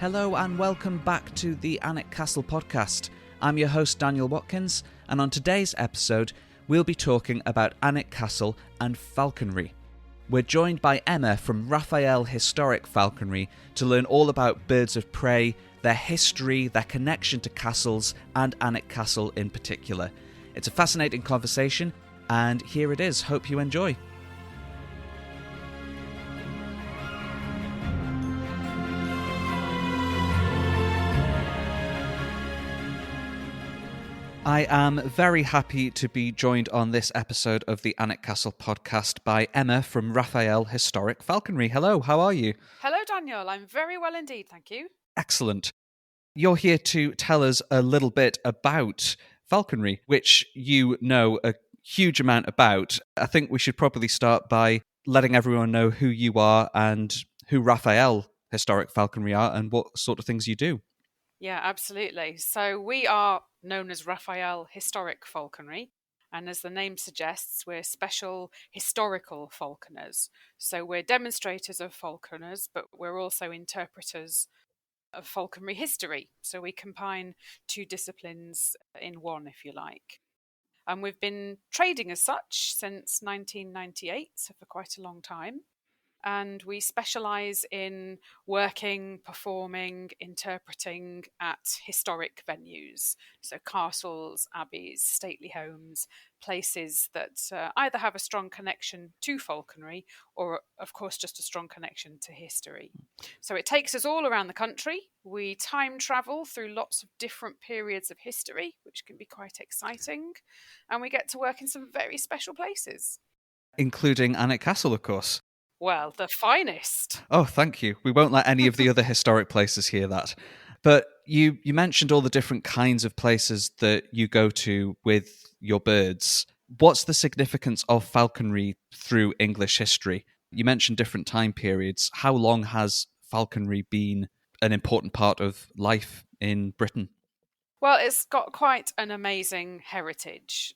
Hello and welcome back to the Alnwick Castle podcast. I'm your host Daniel Watkins, and on today's episode we'll be talking about Alnwick Castle and falconry. We're joined by Emma from Raphael Historic Falconry to learn all about birds of prey, their history, their connection to castles, and Alnwick Castle in particular. It's a fascinating conversation, and here it is. Hope you enjoy. I am very happy to be joined on this episode of the Alnwick Castle podcast by Emma from Raphael Historic Falconry. Hello, how are you? Hello, Daniel. I'm very well indeed, thank you. Excellent. You're here to tell us a little bit about falconry, which you know a huge amount about. I think we should probably start by letting everyone know who you are and who Raphael Historic Falconry are and what sort of things you do. Yeah, absolutely. So we are known as Raphael Historic Falconry, and as the name suggests, we're special historical falconers. So we're demonstrators of falconers, but we're also interpreters of falconry history. So we combine two disciplines in one, if you like. And we've been trading as such since 1998, so for quite a long time. And we specialise in working, performing, interpreting at historic venues. So castles, abbeys, stately homes, places that either have a strong connection to falconry or, of course, just a strong connection to history. So it takes us all around the country. We time travel through lots of different periods of history, which can be quite exciting. And we get to work in some very special places. Including Alnwick Castle, of course. Well, the finest. Oh, thank you. We won't let any of the other historic places hear that. But you mentioned all the different kinds of places that you go to with your birds. What's the significance of falconry through English history? You mentioned different time periods. How long has falconry been an important part of life in Britain? Well, it's got quite an amazing heritage.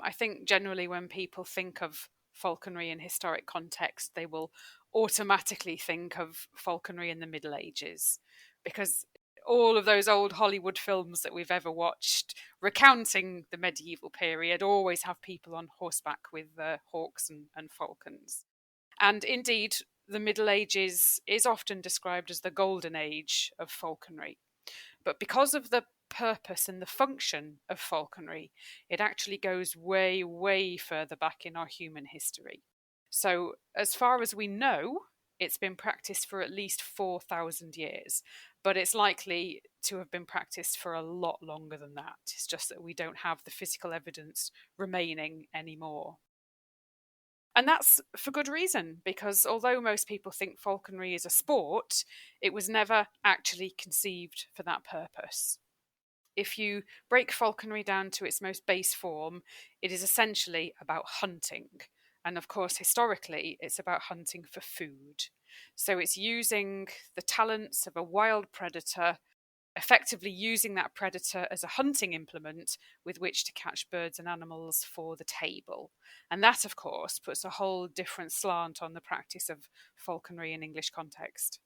I think generally when people think of falconry in historic context, they will automatically think of falconry in the Middle Ages, because all of those old Hollywood films that we've ever watched recounting the medieval period always have people on horseback with hawks and falcons. And indeed, the Middle Ages is often described as the golden age of falconry. But because of the purpose and the function of falconry, it actually goes way, way further back in our human history. So, as far as we know, it's been practiced for at least 4,000 years, but it's likely to have been practiced for a lot longer than that. It's just that we don't have the physical evidence remaining anymore. And that's for good reason, because although most people think falconry is a sport, it was never actually conceived for that purpose. If you break falconry down to its most base form, it is essentially about hunting. And of course, historically, it's about hunting for food. So it's using the talents of a wild predator, effectively using that predator as a hunting implement with which to catch birds and animals for the table. And that, of course, puts a whole different slant on the practice of falconry in English context.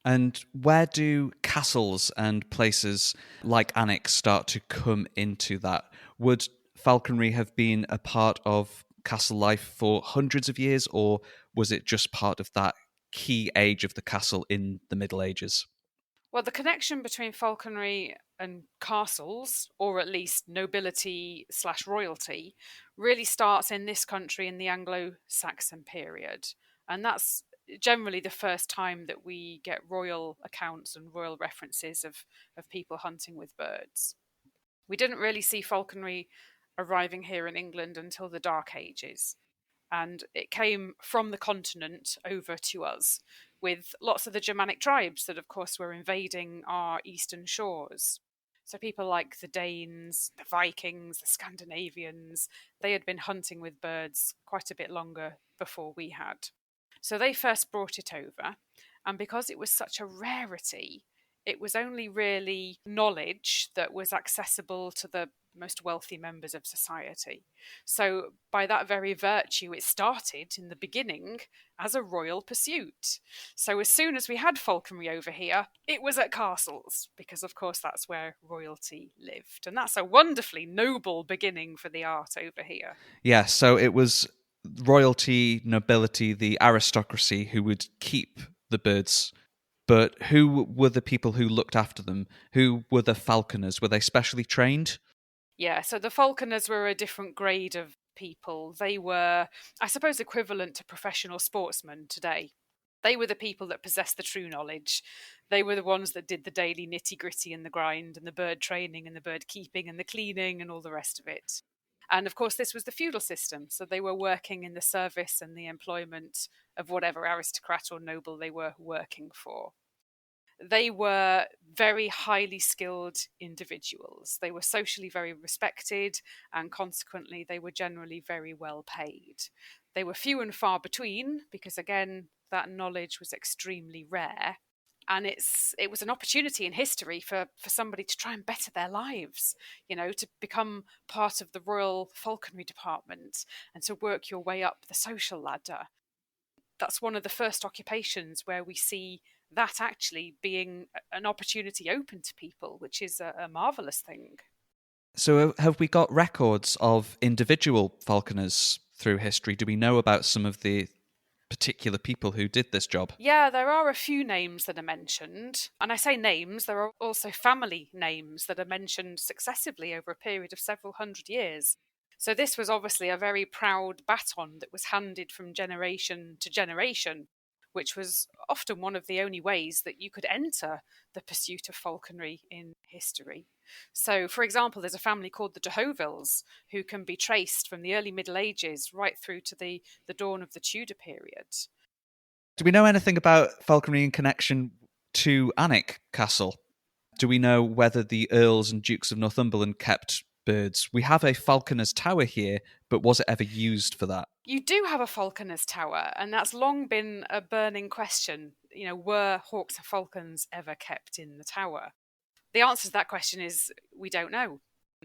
And where do castles and places like Alnwick start to come into that? Would falconry have been a part of castle life for hundreds of years, or was it just part of that key age of the castle in the Middle Ages? Well, the connection between falconry and castles, or at least nobility/royalty, really starts in this country in the Anglo-Saxon period. And that's generally the first time that we get royal accounts and royal references of people hunting with birds. We didn't really see falconry arriving here in England until the Dark Ages. And it came from the continent over to us, with lots of the Germanic tribes that, of course, were invading our eastern shores. So people like the Danes, the Vikings, the Scandinavians, they had been hunting with birds quite a bit longer before we had. So they first brought it over, and because it was such a rarity, it was only really knowledge that was accessible to the most wealthy members of society. So, by that very virtue, it started in the beginning as a royal pursuit. So, as soon as we had falconry over here, it was at castles, because, of course, that's where royalty lived. And that's a wonderfully noble beginning for the art over here. Yeah, so it was royalty, nobility, the aristocracy who would keep the birds. But who were the people who looked after them? Who were the falconers? Were they specially trained? Yeah, so the falconers were a different grade of people. They were, I suppose, equivalent to professional sportsmen today. They were the people that possessed the true knowledge. They were the ones that did the daily nitty gritty and the grind and the bird training and the bird keeping and the cleaning and all the rest of it. And of course, this was the feudal system. So they were working in the service and the employment of whatever aristocrat or noble they were working for. They were very highly skilled individuals. They were socially very respected, and consequently, they were generally very well paid. They were few and far between because, again, that knowledge was extremely rare. And it was an opportunity in history for somebody to try and better their lives, to become part of the Royal Falconry Department and to work your way up the social ladder. That's one of the first occupations where we see that actually being an opportunity open to people, which is a marvellous thing. So have we got records of individual falconers through history? Do we know about some of the particular people who did this job? Yeah, there are a few names that are mentioned. And I say names, there are also family names that are mentioned successively over a period of several hundred years. So this was obviously a very proud baton that was handed from generation to generation, which was often one of the only ways that you could enter the pursuit of falconry in history. So, for example, there's a family called the de Hautvilles who can be traced from the early Middle Ages right through to the dawn of the Tudor period. Do we know anything about falconry in connection to Alnwick Castle? Do we know whether the Earls and Dukes of Northumberland kept birds? We have a falconer's tower here, but was it ever used for that? You do have a falconer's tower, and that's long been a burning question. Were hawks and falcons ever kept in the tower? The answer to that question is we don't know.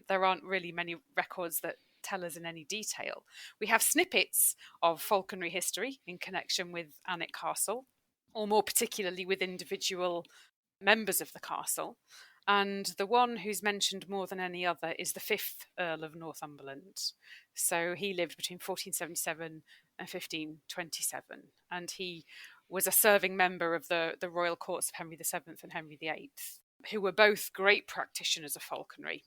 There aren't really many records that tell us in any detail. We have snippets of falconry history in connection with Alnwick Castle, or more particularly with individual members of the castle. And the one who's mentioned more than any other is the 5th Earl of Northumberland. So he lived between 1477 and 1527, and he was a serving member of the royal courts of Henry VII and Henry VIII, who were both great practitioners of falconry.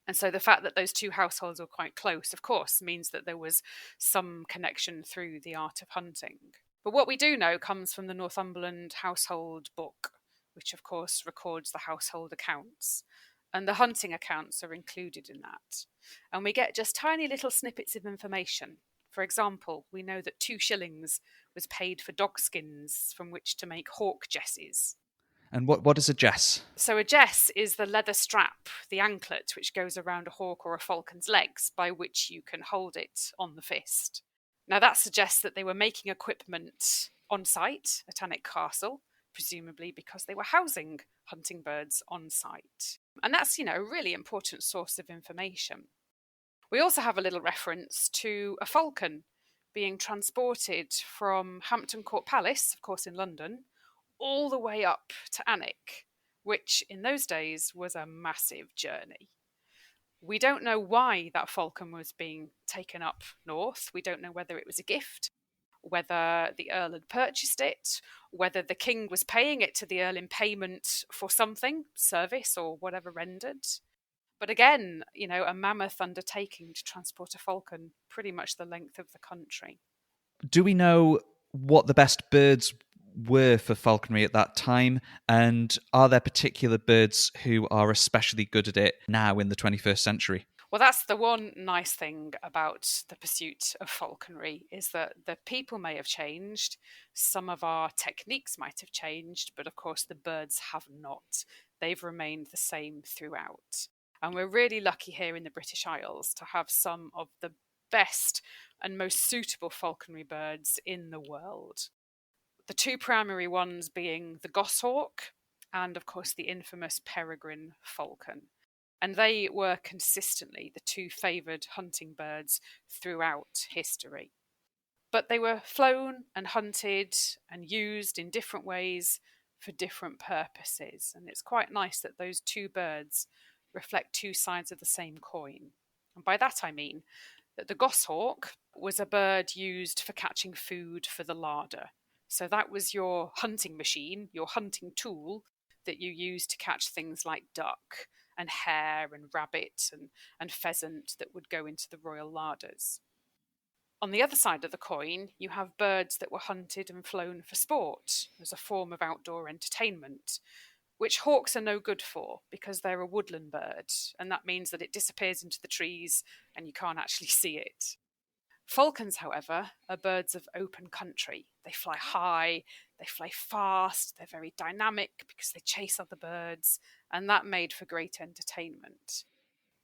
And so the fact that those two households were quite close, of course, means that there was some connection through the art of hunting. But what we do know comes from the Northumberland Household Book, which of course records the household accounts. And the hunting accounts are included in that. And we get just tiny little snippets of information. For example, we know that 2 shillings was paid for dog skins from which to make hawk jesses. And what is a jess? So a jess is the leather strap, the anklet, which goes around a hawk or a falcon's legs, by which you can hold it on the fist. Now that suggests that they were making equipment on site at Alnwick Castle, presumably because they were housing hunting birds on site. And that's, a really important source of information. We also have a little reference to a falcon being transported from Hampton Court Palace, of course in London, all the way up to Alnwick, which in those days was a massive journey. We don't know why that falcon was being taken up north. We don't know whether it was a gift, whether the Earl had purchased it, whether the king was paying it to the Earl in payment for something, service or whatever rendered. But again, a mammoth undertaking to transport a falcon pretty much the length of the country. Do we know what the best birds were for falconry at that time? And are there particular birds who are especially good at it now in the 21st century? Well, that's the one nice thing about the pursuit of falconry, is that the people may have changed, some of our techniques might have changed, but of course the birds have not. They've remained the same throughout. And we're really lucky here in the British Isles to have some of the best and most suitable falconry birds in the world. The 2 primary ones being the goshawk and of course the infamous peregrine falcon. And they were consistently the two favoured hunting birds throughout history. But they were flown and hunted and used in different ways for different purposes. And it's quite nice that those two birds reflect two sides of the same coin. And by that I mean that the goshawk was a bird used for catching food for the larder. So that was your hunting machine, your hunting tool that you used to catch things like duck and hare and rabbit and pheasant that would go into the royal larders. On the other side of the coin, you have birds that were hunted and flown for sport as a form of outdoor entertainment, which hawks are no good for because they're a woodland bird, and that means that it disappears into the trees and you can't actually see it. Falcons, however, are birds of open country. They fly high, they fly fast, they're very dynamic because they chase other birds, and that made for great entertainment.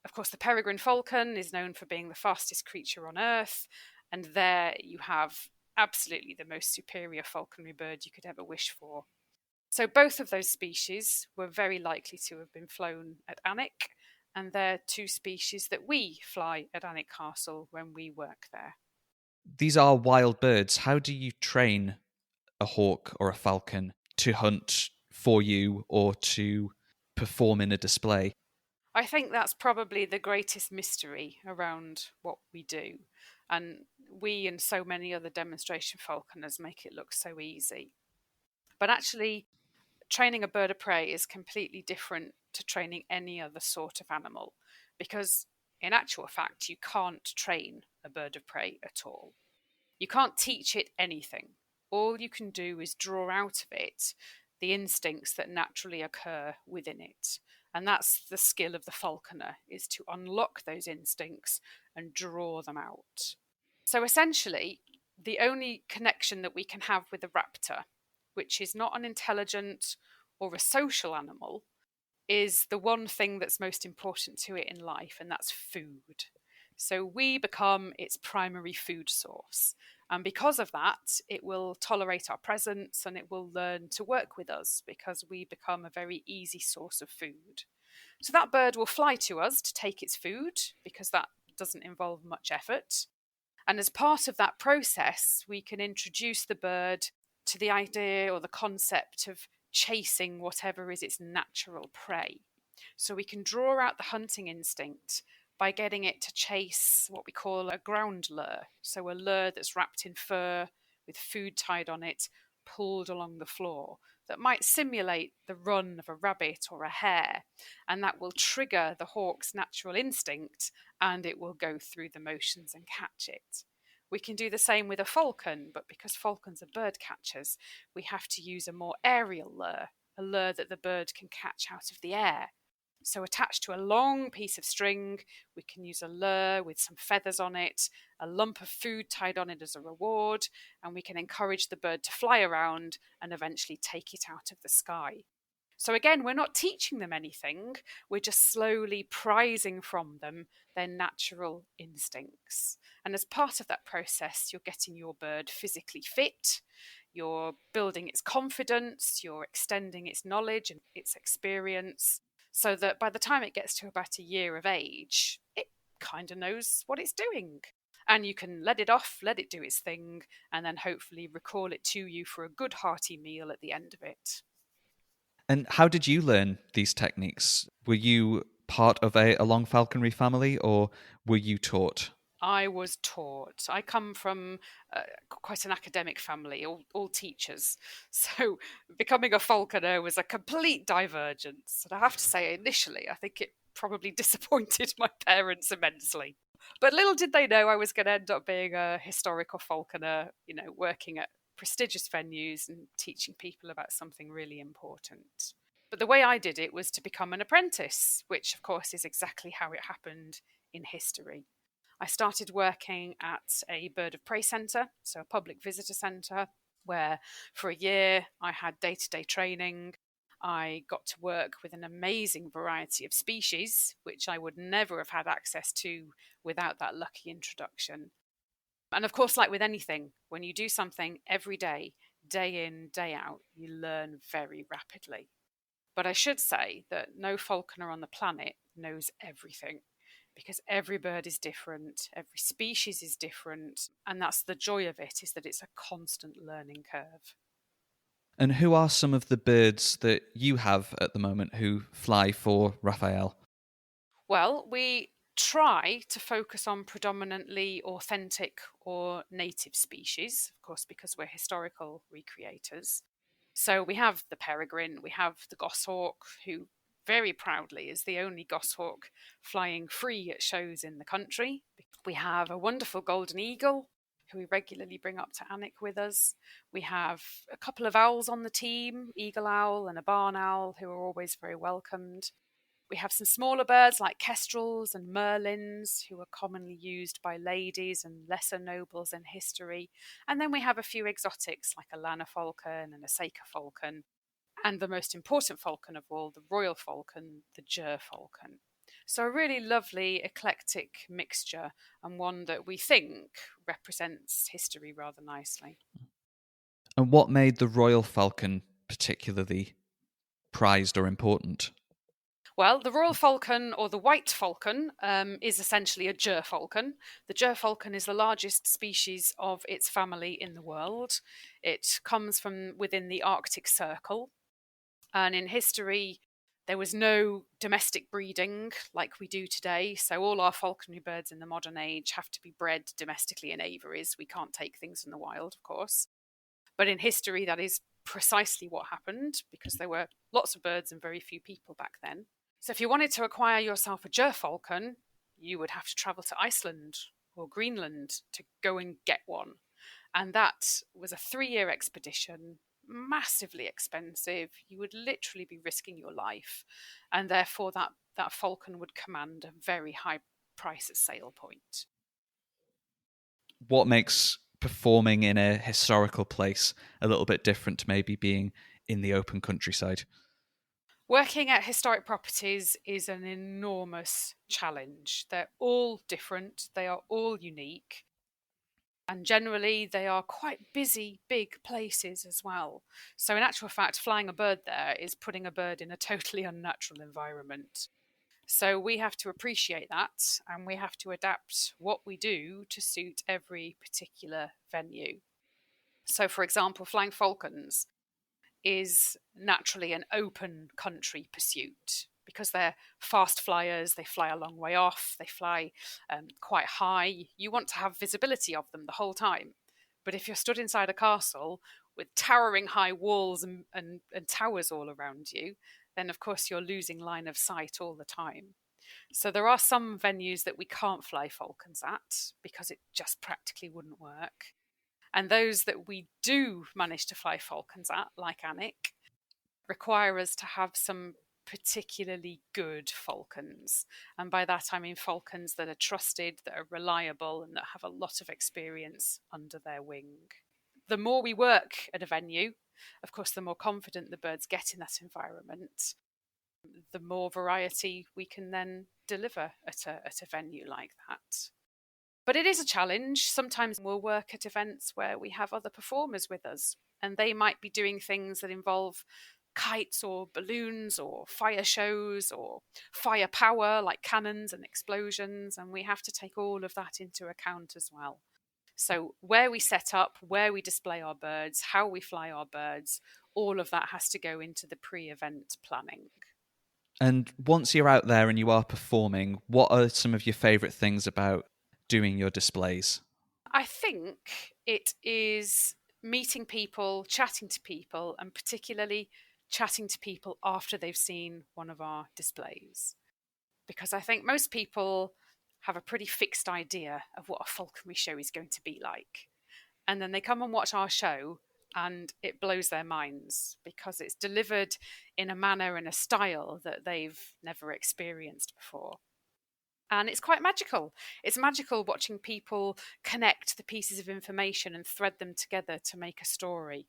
Of course, the peregrine falcon is known for being the fastest creature on Earth, and there you have absolutely the most superior falconry bird you could ever wish for. So both of those species were very likely to have been flown at Alnwick, and they're two species that we fly at Alnwick Castle when we work there. These are wild birds. How do you train a hawk or a falcon to hunt for you or to perform in a display? I think that's probably the greatest mystery around what we do. And we and so many other demonstration falconers make it look so easy. But actually, training a bird of prey is completely different to training any other sort of animal, because in actual fact, you can't train a bird of prey at all. You can't teach it anything. All you can do is draw out of it the instincts that naturally occur within it. And that's the skill of the falconer, is to unlock those instincts and draw them out. So essentially, the only connection that we can have with a raptor, which is not an intelligent or a social animal, is the one thing that's most important to it in life, and that's food. So we become its primary food source. And because of that, it will tolerate our presence and it will learn to work with us because we become a very easy source of food. So that bird will fly to us to take its food because that doesn't involve much effort. And as part of that process, we can introduce the bird to the idea or the concept of chasing whatever is its natural prey. So we can draw out the hunting instinct by getting it to chase what we call a ground lure. So a lure that's wrapped in fur with food tied on it, pulled along the floor, that might simulate the run of a rabbit or a hare, and that will trigger the hawk's natural instinct and it will go through the motions and catch it. We can do the same with a falcon, but because falcons are bird catchers, we have to use a more aerial lure, a lure that the bird can catch out of the air. So attached to a long piece of string, we can use a lure with some feathers on it, a lump of food tied on it as a reward, and we can encourage the bird to fly around and eventually take it out of the sky. So again, we're not teaching them anything, we're just slowly prizing from them their natural instincts. And as part of that process, you're getting your bird physically fit, you're building its confidence, you're extending its knowledge and its experience, so that by the time it gets to about a year of age, it kind of knows what it's doing. And you can let it off, let it do its thing, and then hopefully recall it to you for a good hearty meal at the end of it. And how did you learn these techniques? Were you part of a long falconry family or were you taught? I was taught. I come from quite an academic family, all teachers. So becoming a falconer was a complete divergence. And I have to say, initially, I think it probably disappointed my parents immensely. But little did they know I was going to end up being a historical falconer, working at prestigious venues and teaching people about something really important. But the way I did it was to become an apprentice, which, of course, is exactly how it happened in history. I started working at a bird of prey centre, so a public visitor centre, where for a year I had day-to-day training. I got to work with an amazing variety of species, which I would never have had access to without that lucky introduction. And of course, like with anything, when you do something every day, day in, day out, you learn very rapidly. But I should say that no falconer on the planet knows everything, because every bird is different, every species is different, and that's the joy of it, is that it's a constant learning curve. And who are some of the birds that you have at the moment who fly for Raphael? Well, we try to focus on predominantly authentic or native species, of course, because we're historical recreators. So we have the peregrine, we have the goshawk, who very proudly is the only goshawk flying free at shows in the country. We have a wonderful golden eagle, who we regularly bring up to Alnwick with us. We have a couple of owls on the team, eagle owl and a barn owl, who are always very welcomed. We have some smaller birds like kestrels and merlins, who are commonly used by ladies and lesser nobles in history. And then we have a few exotics like a lanner falcon and a saker falcon. And the most important falcon of all, the royal falcon, the ger falcon. So a really lovely eclectic mixture, and one that we think represents history rather nicely. And what made the royal falcon particularly prized or important? Well, the royal falcon, or the white falcon, is essentially a gerfalcon. The gerfalcon is the largest species of its family in the world. It comes from within the Arctic Circle. And in history, there was no domestic breeding like we do today. So all our falconry birds in the modern age have to be bred domestically in aviaries. We can't take things from the wild, of course. But in history, that is precisely what happened, because there were lots of birds and very few people back then. So if you wanted to acquire yourself a gerfalcon, you would have to travel to Iceland or Greenland to go and get one. And that was a 3-year expedition, massively expensive. You would literally be risking your life. And therefore that falcon would command a very high price at sale point. What makes performing in a historical place a little bit different to maybe being in the open countryside? Working at historic properties is an enormous challenge. They're all different, they are all unique, and generally they are quite busy, big places as well. So, in actual fact, flying a bird there is putting a bird in a totally unnatural environment. So, we have to appreciate that, and we have to adapt what we do to suit every particular venue. So, for example, flying falcons is naturally an open country pursuit, because they're fast flyers, they fly a long way off, they fly quite high. You want to have visibility of them the whole time. But if you're stood inside a castle with towering high walls and towers all around you, then of course you're losing line of sight all the time. So there are some venues that we can't fly falcons at because it just practically wouldn't work. And those that we do manage to fly falcons at, like Alnwick, require us to have some particularly good falcons. And by that I mean falcons that are trusted, that are reliable, and that have a lot of experience under their wing. The more we work at a venue, of course, the more confident the birds get in that environment, the more variety we can then deliver at a venue like that. But it is a challenge. Sometimes we'll work at events where we have other performers with us, and they might be doing things that involve kites or balloons or fire shows or fire power like cannons and explosions, and we have to take all of that into account as well. So where we set up, where we display our birds, how we fly our birds, all of that has to go into the pre-event planning. And once you're out there and you are performing, what are some of your favourite things about doing your displays? I think it is meeting people, chatting to people, and particularly chatting to people after they've seen one of our displays. Because I think most people have a pretty fixed idea of what a falconry show is going to be like. And then they come and watch our show, and it blows their minds because it's delivered in a manner and a style that they've never experienced before. And it's quite magical. It's magical watching people connect the pieces of information and thread them together to make a story.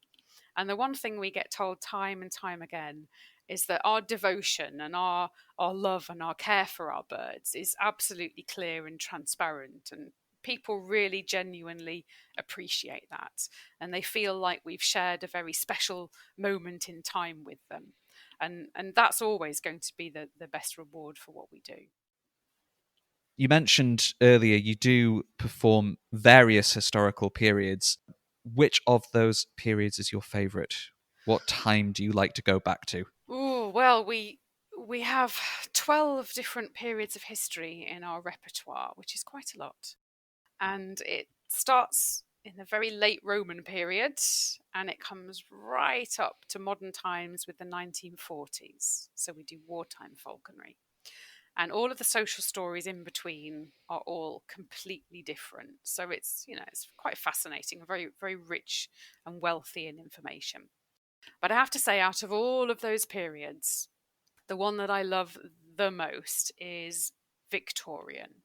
And the one thing we get told time and time again is that our devotion and our love and our care for our birds is absolutely clear and transparent. And people really genuinely appreciate that. And they feel like we've shared a very special moment in time with them. And that's always going to be the best reward for what we do. You mentioned earlier you do perform various historical periods. Which of those periods is your favourite? What time do you like to go back to? Oh, well, we have 12 different periods of history in our repertoire, which is quite a lot. And it starts in the very late Roman period, and it comes right up to modern times with the 1940s. So we do wartime falconry. And all of the social stories in between are all completely different. So it's quite fascinating, very, very rich and wealthy in information. But I have to say, out of all of those periods, the one that I love the most is Victorian.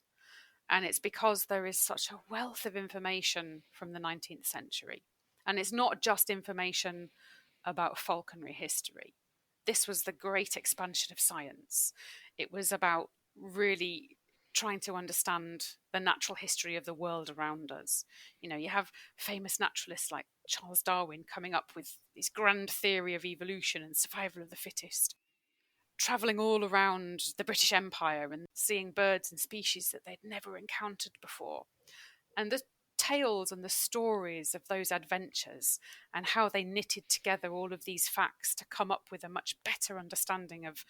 And it's because there is such a wealth of information from the 19th century. And it's not just information about falconry history. This was the great expansion of science. It was about really trying to understand the natural history of the world around us. You have famous naturalists like Charles Darwin coming up with this grand theory of evolution and survival of the fittest, travelling all around the British Empire and seeing birds and species that they'd never encountered before. And the tales and the stories of those adventures and how they knitted together all of these facts to come up with a much better understanding of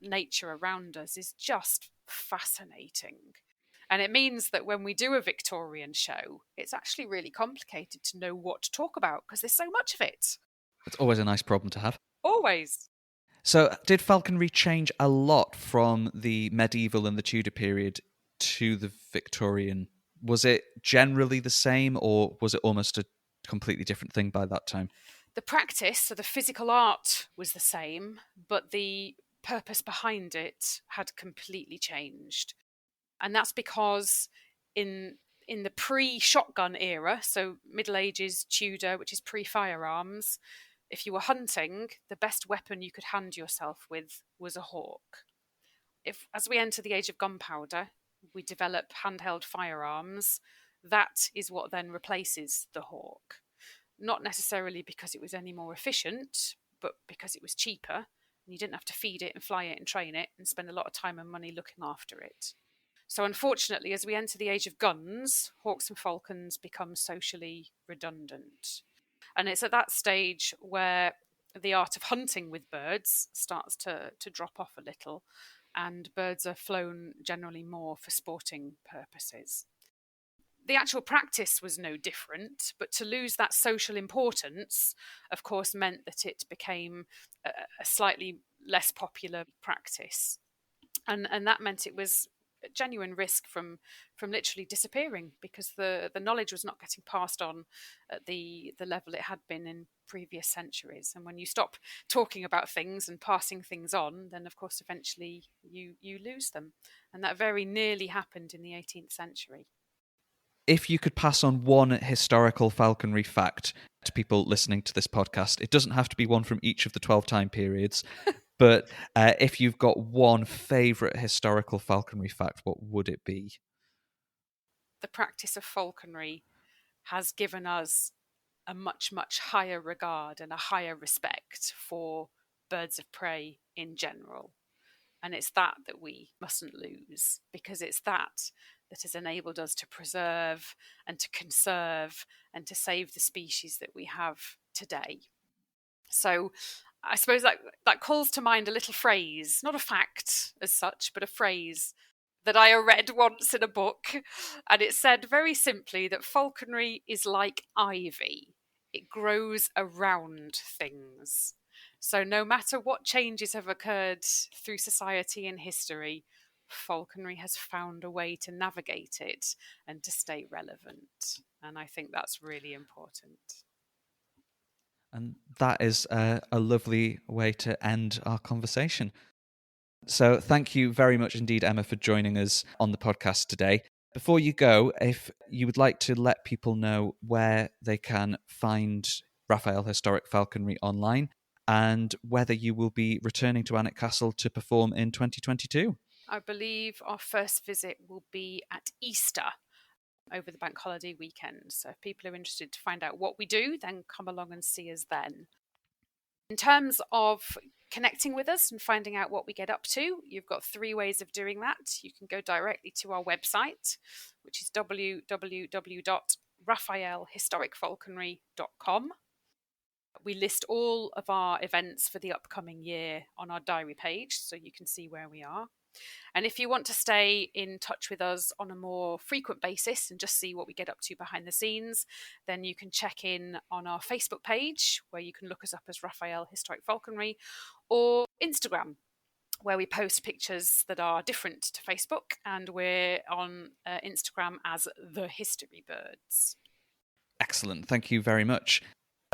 nature around us is just fascinating. And it means that when we do a Victorian show, it's actually really complicated to know what to talk about because there's so much of it. It's always a nice problem to have. Always. So, did falconry change a lot from the medieval and the Tudor period to the Victorian? Was it generally the same, or was it almost a completely different thing by that time? The practice, so the physical art, was the same, but the purpose behind it had completely changed. And that's because in the pre-shotgun era, so Middle Ages, Tudor, which is pre-firearms, if you were hunting, the best weapon you could hand yourself with was a hawk. As we enter the age of gunpowder, we develop handheld firearms. That is what then replaces the hawk. Not necessarily because it was any more efficient, but because it was cheaper, and you didn't have to feed it and fly it and train it and spend a lot of time and money looking after it. So unfortunately, as we enter the age of guns, hawks and falcons become socially redundant. And it's at that stage where the art of hunting with birds starts to drop off a little, and birds are flown generally more for sporting purposes. The actual practice was no different, but to lose that social importance, of course, meant that it became a slightly less popular practice. And that meant it was a genuine risk from literally disappearing because the knowledge was not getting passed on at the level it had been in previous centuries. And when you stop talking about things and passing things on, then of course eventually you lose them. And that very nearly happened in the 18th century. If you could pass on one historical falconry fact to people listening to this podcast, it doesn't have to be one from each of the 12 time periods, but if you've got one favourite historical falconry fact, what would it be? The practice of falconry has given us a much, much higher regard and a higher respect for birds of prey in general. And it's that we mustn't lose, because it's that has enabled us to preserve and to conserve and to save the species that we have today. So I suppose that calls to mind a little phrase, not a fact as such, but a phrase that I read once in a book. And it said very simply that falconry is like ivy. It grows around things. So no matter what changes have occurred through society and history, falconry has found a way to navigate it and to stay relevant. And I think that's really important. And that is a lovely way to end our conversation. So thank you very much indeed, Emma, for joining us on the podcast today. Before you go, if you would like to let people know where they can find Raphael Historic Falconry online and whether you will be returning to Alnwick Castle to perform in 2022. I believe our first visit will be at Easter, over the bank holiday weekend. So if people are interested to find out what we do, then come along and see us then. In terms of connecting with us and finding out what we get up to, you've got 3 ways of doing that. You can go directly to our website, which is www.raphaelhistoricfalconry.com. We list all of our events for the upcoming year on our diary page, so you can see where we are. And if you want to stay in touch with us on a more frequent basis and just see what we get up to behind the scenes, then you can check in on our Facebook page, where you can look us up as Raphael Historic Falconry, or Instagram, where we post pictures that are different to Facebook, and we're on Instagram as The History Birds. Excellent. Thank you very much.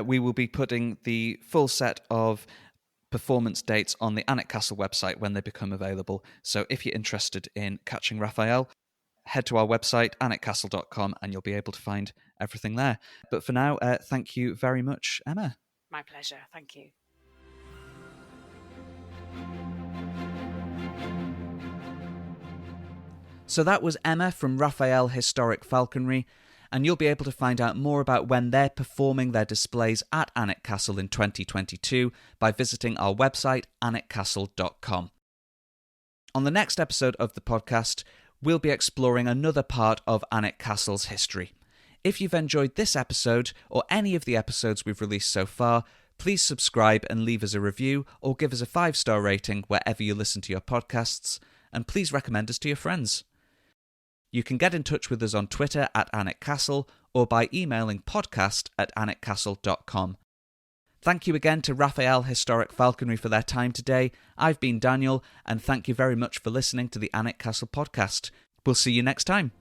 We will be putting the full set of performance dates on the Alnwick Castle website when they become available. So if you're interested in catching Raphael, head to our website, alnwickcastle.com, and you'll be able to find everything there. But for now, thank you very much, Emma. My pleasure. Thank you. So that was Emma from Raphael Historic Falconry, and you'll be able to find out more about when they're performing their displays at Alnwick Castle in 2022 by visiting our website, alnwickcastle.com. On the next episode of the podcast, we'll be exploring another part of Alnwick Castle's history. If you've enjoyed this episode, or any of the episodes we've released so far, please subscribe and leave us a review, or give us a 5-star rating wherever you listen to your podcasts, and please recommend us to your friends. You can get in touch with us on Twitter at Alnwick Castle, or by emailing podcast@alnwickcastle.com. Thank you again to Raphael Historic Falconry for their time today. I've been Daniel, and thank you very much for listening to the Alnwick Castle podcast. We'll see you next time.